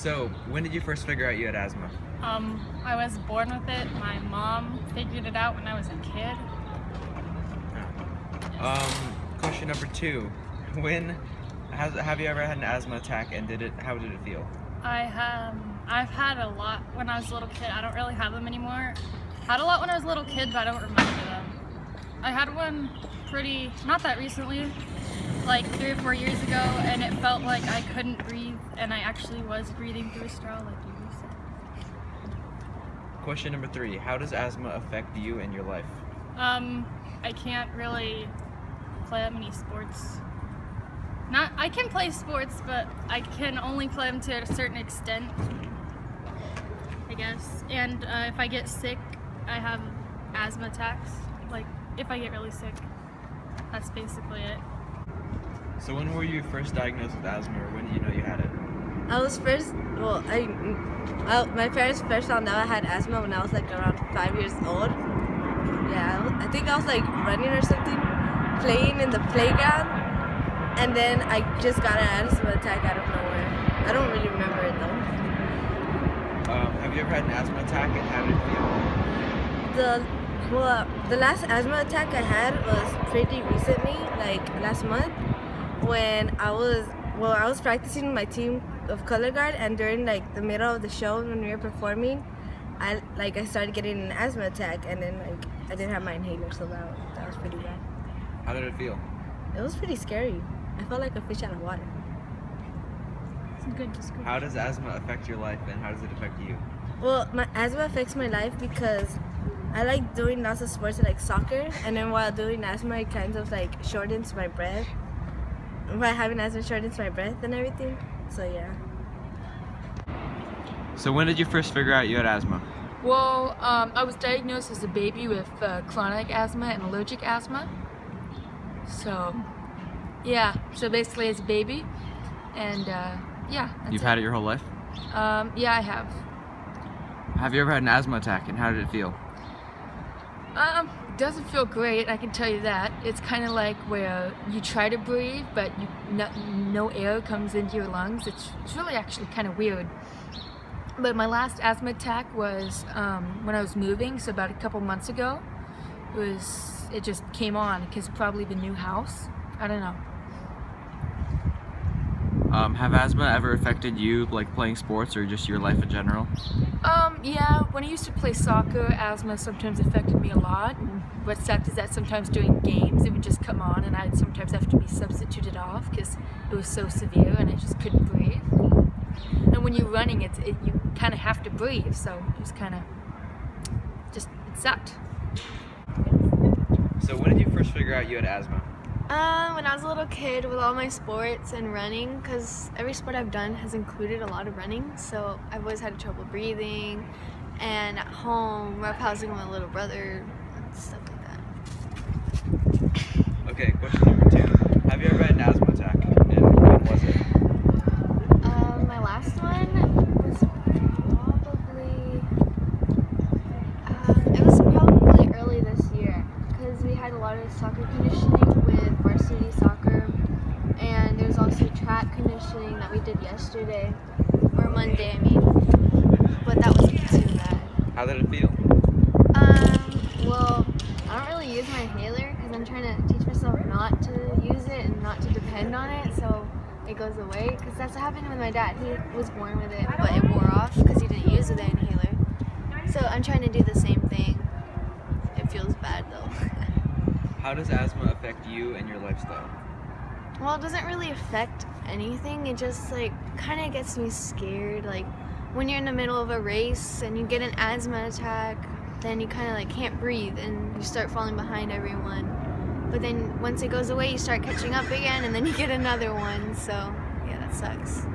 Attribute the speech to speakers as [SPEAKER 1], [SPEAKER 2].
[SPEAKER 1] So, when did you first figure out you had asthma?
[SPEAKER 2] I was born with it. My mom figured it out when I was a kid.
[SPEAKER 1] Question number 2. Have you ever had an asthma attack, and how did it feel?
[SPEAKER 2] I've had a lot when I was a little kid. I don't really have them anymore. Had a lot when I was a little kid, but I don't remember them. I had one not that recently, like 3 or 4 years ago, and it felt like I couldn't breathe, and I actually was breathing through a straw like you said.
[SPEAKER 1] Question number 3. How does asthma affect you and your life?
[SPEAKER 2] I can't really play that many sports. I can play sports, but I can only play them to a certain extent, I guess. And if I get sick, I have asthma attacks. Like, if I get really sick, that's basically it.
[SPEAKER 1] So when were you first diagnosed with asthma, or when did you know you had it?
[SPEAKER 3] My parents first found out I had asthma when I was like around 5 years old. Yeah, I think I was like running or something, playing in the playground, and then I just got an asthma attack out of nowhere. I don't really remember it though.
[SPEAKER 1] Have you ever had an asthma attack, and how did it feel?
[SPEAKER 3] The last asthma attack I had was pretty recently, like last month, when I was practicing with my team of color guard, and during like the middle of the show when we were performing, I started getting an asthma attack, and then like I didn't have my inhaler, so that was pretty bad.
[SPEAKER 1] How did it feel?
[SPEAKER 3] It was pretty scary. I felt like a fish out of water.
[SPEAKER 2] It's a good description.
[SPEAKER 1] How does asthma affect your life, and how does it affect you?
[SPEAKER 3] Well, my asthma affects my life because I like doing lots of sports like soccer, and then while doing asthma, it kind of like shortens my breath. By having asthma, shortens my breath and everything. So yeah.
[SPEAKER 1] So when did you first figure out you had asthma?
[SPEAKER 4] Well, I was diagnosed as a baby with chronic asthma and allergic asthma. So, yeah. So basically, as a baby, and yeah.
[SPEAKER 1] You've had it your whole life?
[SPEAKER 4] Yeah, I have.
[SPEAKER 1] Have you ever had an asthma attack, and how did it feel?
[SPEAKER 4] Doesn't feel great, I can tell you that. It's kind of like where you try to breathe, but no air comes into your lungs. It's really actually kind of weird. But my last asthma attack was when I was moving, so about a couple months ago. It just came on because probably the new house. I don't know.
[SPEAKER 1] Have asthma ever affected you, like playing sports or just your life in general?
[SPEAKER 4] Yeah, when I used to play soccer, asthma sometimes affected me a lot. And what sucked is that sometimes during games, it would just come on and I'd sometimes have to be substituted off because it was so severe and I just couldn't breathe. And when you're running, you kind of have to breathe, so it was kind of it sucked.
[SPEAKER 1] So when did you first figure out you had asthma?
[SPEAKER 5] When I was a little kid with all my sports and running, because every sport I've done has included a lot of running, so I've always had trouble breathing, and at home, roughhousing with my little brother, and stuff like that.
[SPEAKER 1] Okay, question number 2. Have you ever had an asthma attack, and when was it?
[SPEAKER 5] My last one was probably early this year, because we had a lot of soccer conditioning with varsity soccer, and there's also track conditioning that we did yesterday, or Monday, I mean, but that wasn't too bad.
[SPEAKER 1] How did it feel?
[SPEAKER 5] Well, I don't really use my inhaler because I'm trying to teach myself not to use it and not to depend on it, so it goes away, because that's what happened with my dad. He was born with it, but it wore off because he didn't use the inhaler. So I'm trying to do the same thing. It feels bad though.
[SPEAKER 1] How does asthma affect you and your lifestyle?
[SPEAKER 5] Well, it doesn't really affect anything. It just like kind of gets me scared. Like when you're in the middle of a race and you get an asthma attack, then you kind of like can't breathe and you start falling behind everyone. But then once it goes away, you start catching up again, and then you get another one. So yeah, that sucks.